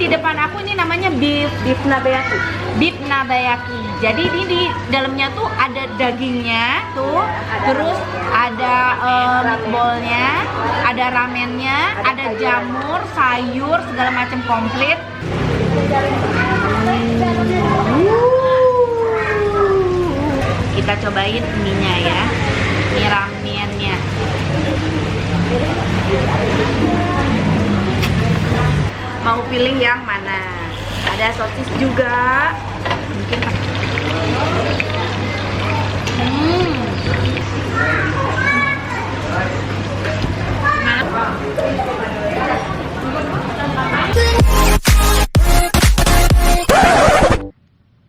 di depan aku ini namanya beef nabayaki. Beef nabayaki. Jadi ini di dalamnya tuh ada dagingnya tuh, terus ada meatballnya, ada ramennya, ada jamur, sayur, segala macam komplit. Kita cobain ininya ya, ini ramennya. Mau pilih yang mana? Ada sosis juga. Mungkin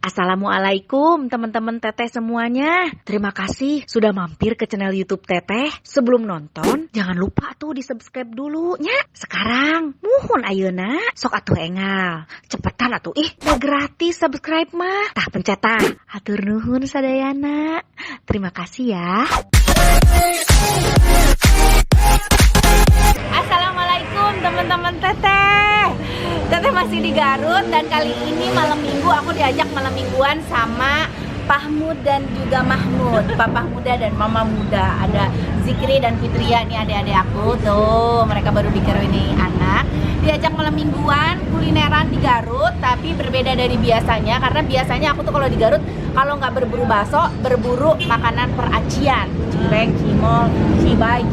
Assalamualaikum teman-teman Teteh semuanya. Terima kasih sudah mampir ke channel YouTube Teteh. Sebelum nonton, jangan lupa tuh di-subscribe dulu nya. Sekarang, muhun ayeuna, sok atuh engal. Cepetan atuh, udah gratis subscribe mah. Tah pencet tah. Hatur nuhun sadayana. Terima kasih ya. Assalamualaikum teman-teman Teteh. Teteh masih di Garut dan kali ini malam minggu aku diajak malam mingguan sama Pahmud dan juga Mahmud, Papa muda dan Mama muda. Ada Zikri dan Fitria nih adik-adik aku tuh, mereka baru dikaruniai anak. Diajak malam mingguan kulineran di Garut, tapi berbeda dari biasanya karena biasanya aku tuh kalau di Garut kalau nggak berburu bakso, berburu makanan peracian, cireng, cimol, cibai,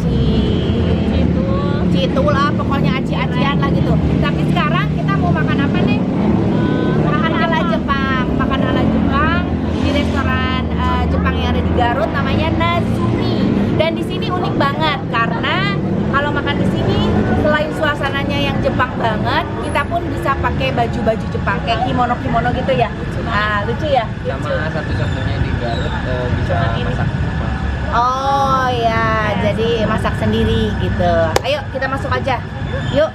citul lah, pokoknya aci-acian lah gitu. Tapi sekarang kita mau makan apa nih? Makan ala Jepang, makan ala Jepang di restoran Jepang yang ada di Garut, namanya Nazumi. Dan di sini unik banget karena kalau makan di sini selain suasananya yang Jepang banget, kita pun bisa pakai baju-baju Jepang kayak kimono gitu ya. Nah, lucu ya? Sama satu-satunya di Garut bisa masak. Oh ya, jadi masak sendiri gitu. Ayo kita masuk aja. Yuk.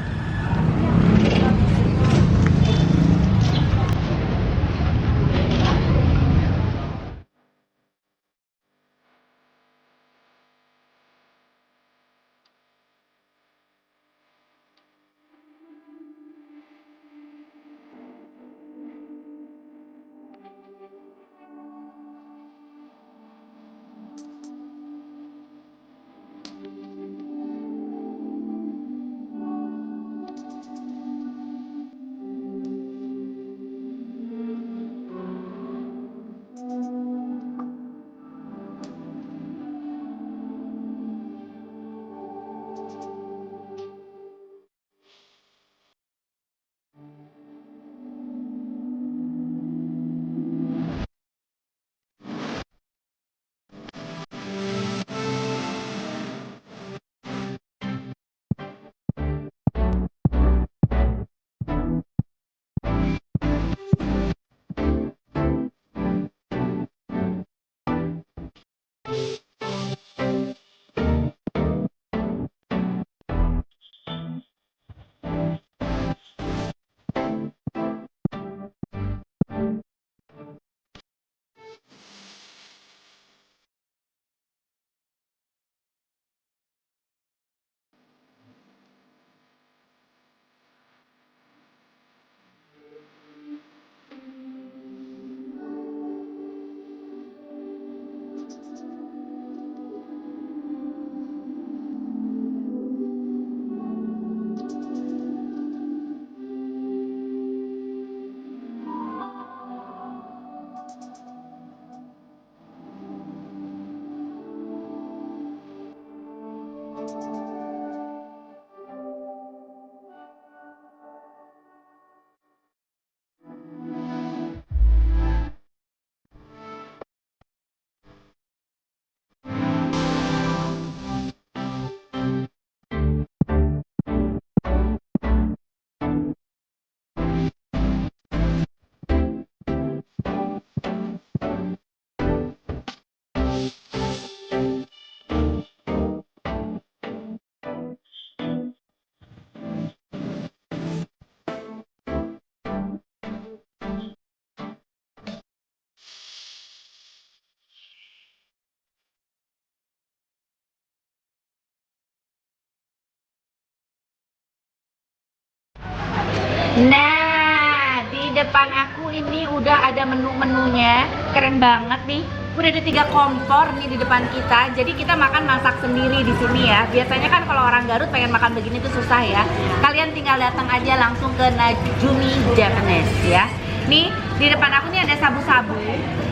Nah, depan aku ini udah ada menu-menunya, keren banget nih. Udah ada 3 kompor nih di depan kita. Jadi kita masak sendiri di sini ya. Biasanya kan kalau orang Garut pengen makan begini tuh susah ya. Kalian tinggal datang aja langsung ke Najumi Japanese ya. Nih di depan aku nih ada sabu-sabu.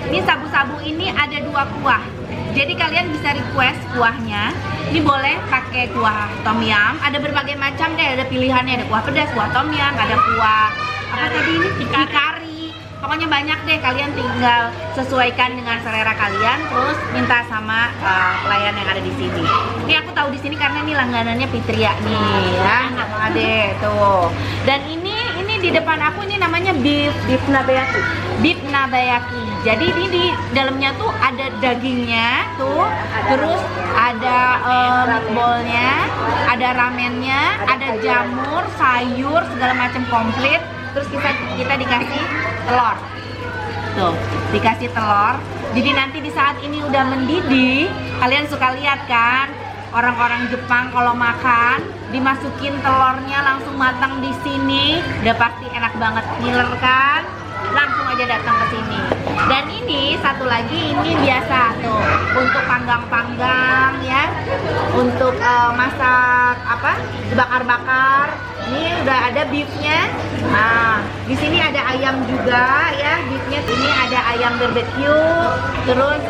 Ini sabu-sabu ini ada 2 kuah. Jadi kalian bisa request kuahnya. Ini boleh pakai kuah tom yum. Ada berbagai macam deh, ada pilihannya. Ada kuah pedas, kuah tom yum, ada kuah apa tadi ini? Kari. Pokoknya banyak deh, kalian tinggal sesuaikan dengan selera kalian, terus minta sama pelayan yang ada di sini. Ini aku tahu di sini karena ini langganannya Fitria nih ya. Ade tuh. Dan ini di depan aku ini namanya beef nabayaki. Beef nabayaki. Jadi ini di dalamnya tuh ada dagingnya tuh, terus ada meatballnya, ada ramennya, ada jamur, sayur, segala macam komplit. Terus kita dikasih telur. Tuh, dikasih telur. Jadi nanti di saat ini udah mendidih, kalian suka lihat kan orang-orang Jepang kalau makan dimasukin telurnya langsung matang di sini, udah pasti enak banget, ngiler kan? Langsung aja datang ke sini. Dan ini satu lagi ini biasa tuh untuk panggang-panggang ya, untuk masak apa? Dibakar-bakar. Ini udah ada beefnya. Nah, di sini ada ayam juga ya, beefnya. Ini ada ayam barbecue, terus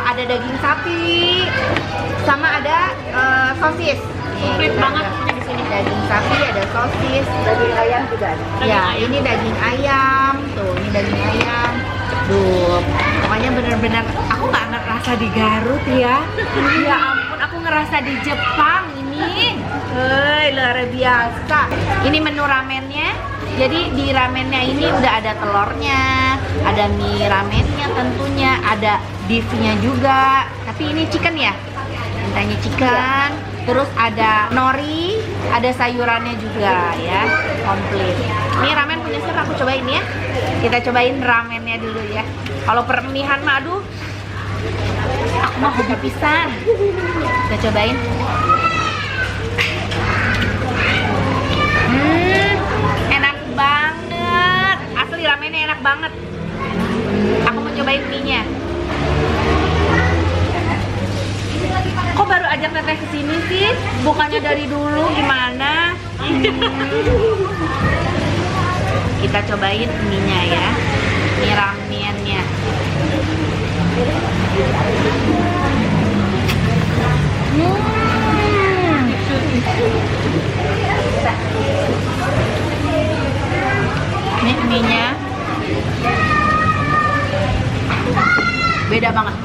ada daging sapi, sama ada sosis. Komplit banget di sini. Daging sapi, ada sosis, daging ayam juga ada. Ya, ini daging ayam. Tuh, ini daging ayam. Duh, pokoknya bener-bener aku nggak ngerasa di Garut ya. Ya ampun, aku ngerasa di Jepang ini. Hei, luar biasa. Ini menu ramennya. Jadi di ramennya ini udah ada telurnya, ada mie ramennya tentunya, ada beefnya juga. Tapi ini chicken ya, mintanya chicken. Terus ada nori, ada sayurannya juga ya, komplit. Ini ramen punya siapa? Aku cobain ya. Kita cobain ramennya dulu ya. Kalau permihan mah aduh, aku mau hobi pisan. Kita cobain. Enak banget. Asli ramennya enak banget. Aku mau cobain mie-nya. Kok baru ajak teteh kesini sih? Bukannya dari dulu gimana? Kita cobain mie-nya ya. Mie ramennya. Ini mie-nya beda banget.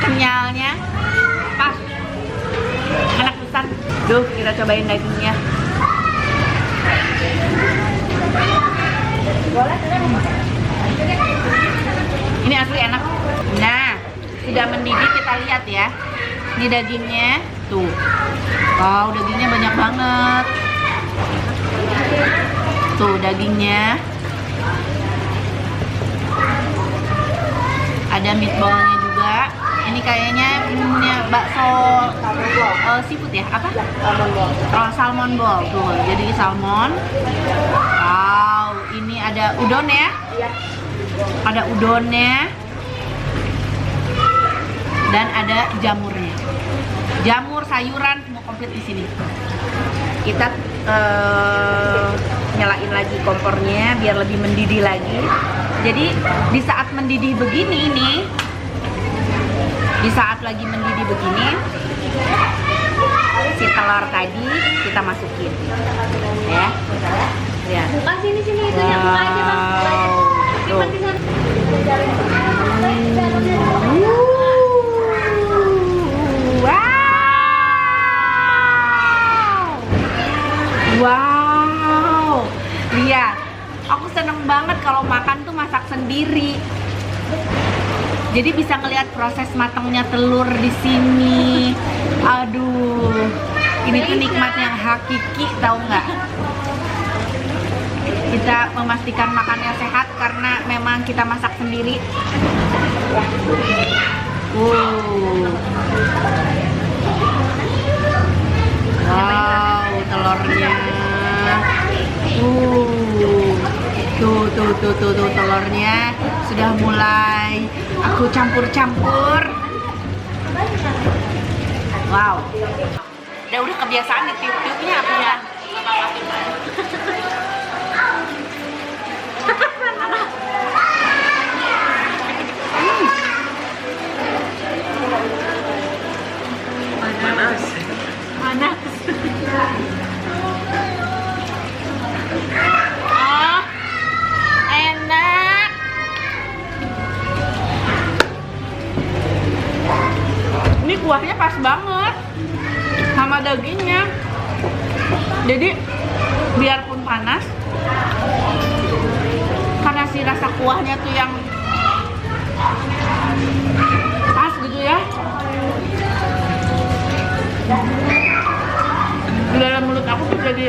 Kenyalnya pas, enak pisan. Duh, kita cobain dagingnya. Ini asli enak. Nah, sudah mendidih, kita lihat ya. Ini dagingnya tuh. Wow, dagingnya banyak banget. Tuh dagingnya. Ada meatballnya juga. Ini kayaknya punya bakso seafood ya? Apa? Salmon ball. Tuh, jadi salmon. Wow, ini ada udon ya? Ada udonnya. Dan ada jamurnya. Jamur, sayuran, semua komplit di sini. Kita nyalain lagi kompornya biar lebih mendidih lagi. Jadi di saat mendidih begini nih, di saat lagi mendidih begini, si telur tadi kita masukin, ya. Ya. Bukan sini itu yang buka aja bang. Tuh. Wow, lihat, aku seneng banget kalau makan tuh masak sendiri. Jadi bisa ngelihat proses matangnya telur di sini. Aduh, ini tuh nikmat yang hakiki, tahu nggak? Kita memastikan makannya sehat karena memang kita masak sendiri. Wow, telurnya. tuh telurnya sudah mulai aku campur-campur. Wow. Udah kebiasaan nih tiup-tiupnya aku ya. Panas. Oh, enak. Ini kuahnya pas banget sama dagingnya. Jadi biarpun panas, karena si rasa kuahnya tuh yang pas gitu ya. Di dalam mulut aku tuh jadi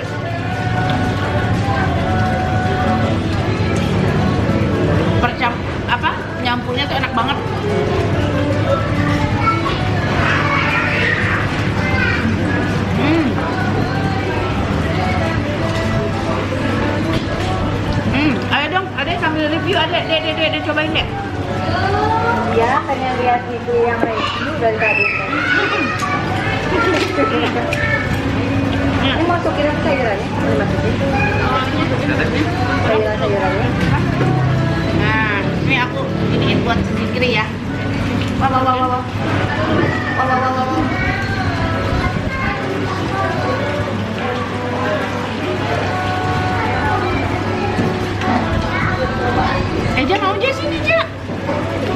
nyampurnya tuh enak banget. Ayo dong, adek sambil review, adek cobain deh. Ya, pengen lihat itu yang review dari tadi. Ini masukin apa sayurannya? Ini masukin sayuran-sayurannya. Nah, ini aku iniin buat sendiri ya. Wow. Ja mau Ja sini Ja.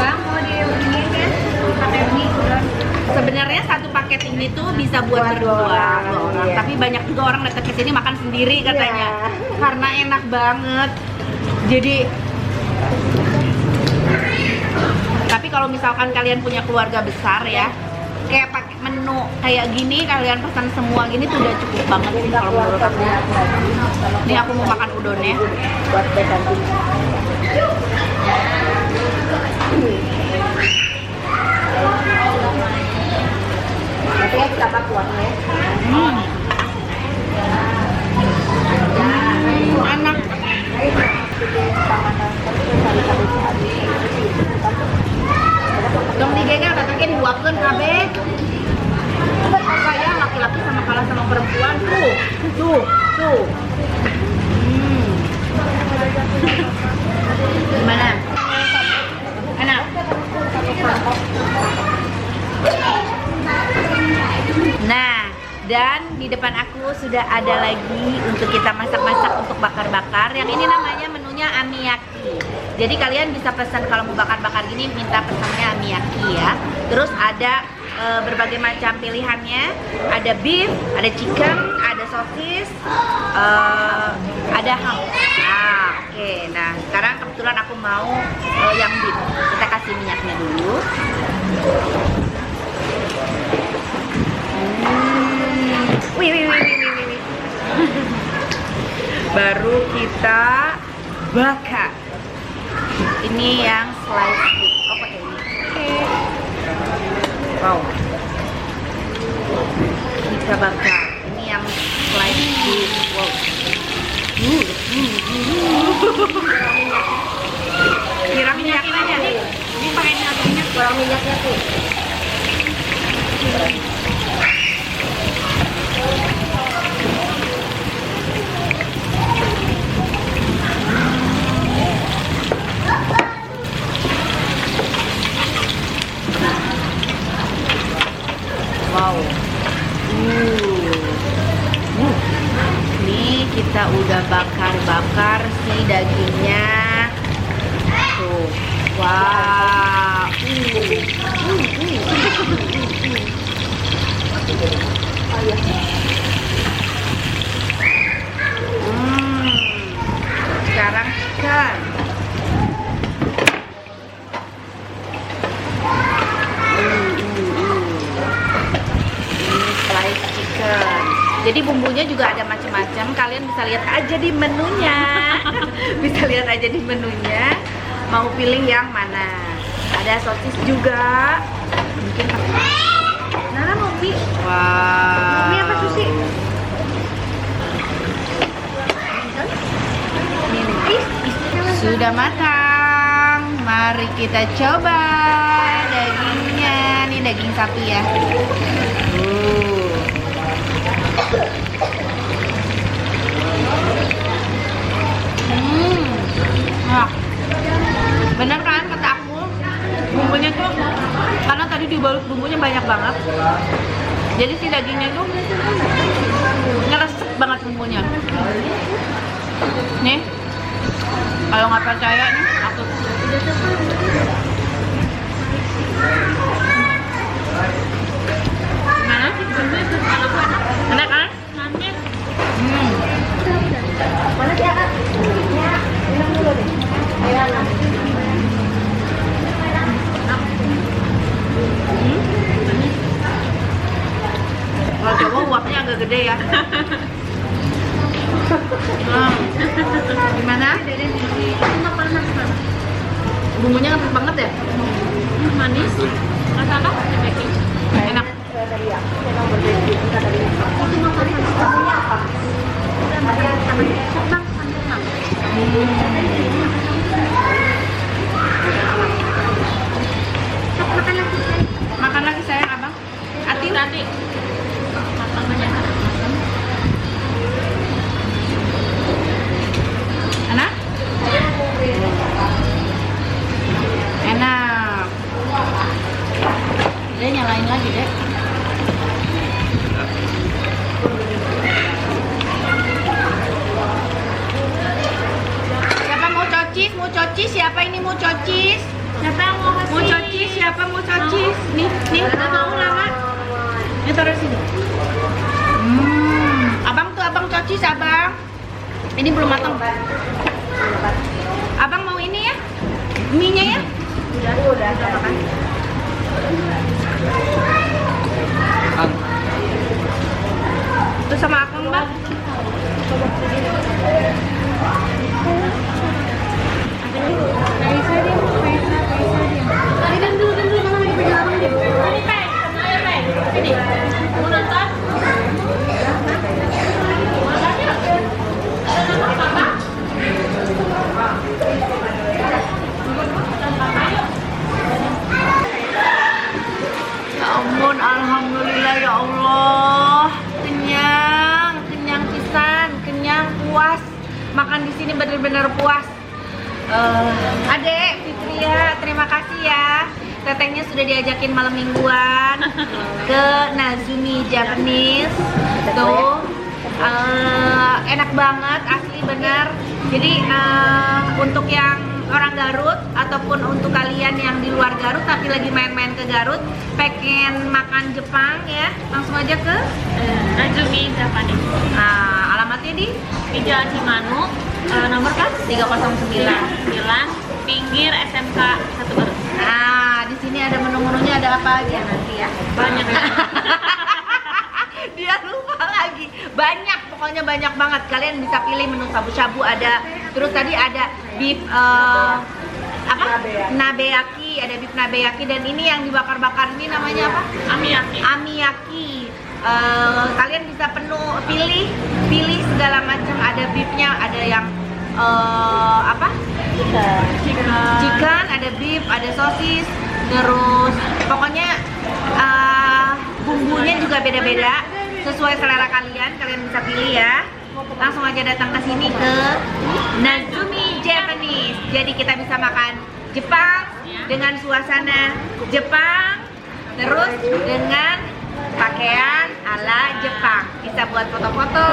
Bang, mau diuniin kan? Pakai mie udah. Sebenarnya satu paket ini tuh bisa buat berdua orang, iya. tapi banyak juga orang datang ke sini makan sendiri katanya, Iya. karena enak banget. Jadi, tapi kalau misalkan kalian punya keluarga besar ya, kayak pakai menu kayak gini, kalian pesan semua gini tuh udah cukup banget sih kalau menurut aku. Ini aku mau makan udonnya. Buat besan. Nanti ya kita pakai kuahnya. Enak. Dong digegel katanya dibuatkan KB. Apa ya, laki-laki sama kalah sama perempuan tuh. Gimana? Enak. Nah, dan di depan aku sudah ada lagi untuk kita masak-masak untuk bakar-bakar. Yang ini namanya menunya amiyaki. Jadi kalian bisa pesan kalau mau bakar-bakar gini, minta pesannya amiyaki ya. Terus ada berbagai macam pilihannya. Ada beef, ada chicken, ada sosis, ada ham. Oke. Nah, sekarang kebetulan aku mau yang beef. Kita kasih minyaknya dulu. Wih. Baru kita bakar. Ini yang slice beef. Oh, pakai ini. Oke. Wow. Kita bakar. Ini yang slice beef. Wow. Kira minyaknya aja. Ini pakai minyak. Kurang minyaknya tuh. Wow. Ini kita udah bakar si dagingnya. Tuh. Wow. Sekarang ikan. Jadi bumbunya juga ada macam-macam. Kalian bisa lihat aja di menunya. Mau pilih yang mana? Ada sosis juga. Mungkin Nah, mau mie. wow. Mie apa sushi? Sudah matang. Mari kita coba dagingnya. Ini daging sapi ya. Nah, bener kan kata aku, bumbunya tuh karena tadi dibalut bumbunya banyak banget, jadi si dagingnya tuh ngeresep banget bumbunya. Nih, kalau nggak percaya nih aku gimana? Enak kan? Mana sih Kak? Ya, bilang dulu deh. Ayo. Kalau Jawa uapnya agak gede ya. Gimana? Bumbunya ngetes banget ya? Manis. Rasa apa? Enak. Makan lagi sayang abang. Atin. Enak? Enak. Dia nyalain lagi deh. Siapa mau cocis? Mau cocis? Siapa ini mau cocis? Siapa yang mau kasih? Mau cocis? Siapa mau cocis? Nih, ada mau lama. Ini taruh sini. Abang tuh abang cocis abang. Ini belum matang. Abang mau ini ya? Mie-nya ya? Udah makan. Terus sama akang bang. Ya ampun, alhamdulillah ya Allah. Kenyang pisan, kenyang puas. Makan di sini benar-benar puas. Adek Fitria, terima kasih ya. Tetehnya sudah diajakin malam mingguan ke Nazumi Japanese. Tuh, enak banget, asli bener. Jadi untuk yang orang Garut ataupun untuk kalian yang di luar Garut tapi lagi main-main ke Garut, pengen makan Jepang ya, langsung aja ke Nazumi Japanese. Alamatnya di Jalan Cimanuk, nomor kan 309. 9, pinggir SMK 1 Garut. Nah, di sini ada menu-menunya, ada apa aja nanti ya? Banyak ya. Dia lupa lagi. Banyak, pokoknya banyak banget. Kalian bisa pilih menu shabu-shabu ada. Terus tadi ada beef nabeyaki, ada beef nabeyaki, dan ini yang dibakar-bakar ini namanya apa? Amiyaki. Amiyaki. Kalian bisa pilih segala macam. Ada beefnya, ada yang chicken, ada beef, ada sosis, terus pokoknya bumbunya juga beda-beda sesuai selera kalian. Kalian bisa pilih ya. Langsung aja datang ke sini ke Nazumi Japanese. Jadi kita bisa makan Jepang dengan suasana Jepang, terus dengan pakaian ala Jepang. Bisa buat foto-foto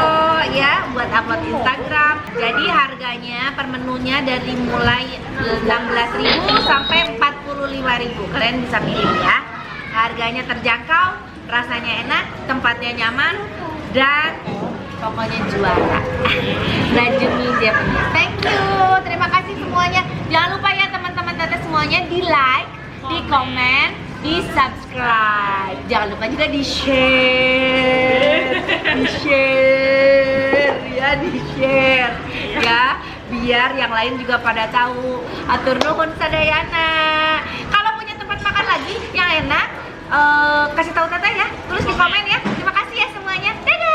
ya, buat upload Instagram. Jadi harganya per menunya dari mulai 16.000 sampai 45.000. Kalian bisa pilih ya. Harganya terjangkau, rasanya enak, tempatnya nyaman, dan pokoknya juara. Nazumi Japanese. Thank you. Terima kasih semuanya. Jangan lupa ya teman-teman teteh semuanya di like, di komen, di subscribe. Jangan lupa juga di share, di share ya, biar yang lain juga pada tahu. Atur nuhun sadayana. Kalau punya tempat makan lagi yang enak, kasih tahu teteh ya, tulis di komen ya. Terima kasih ya semuanya. Dadah.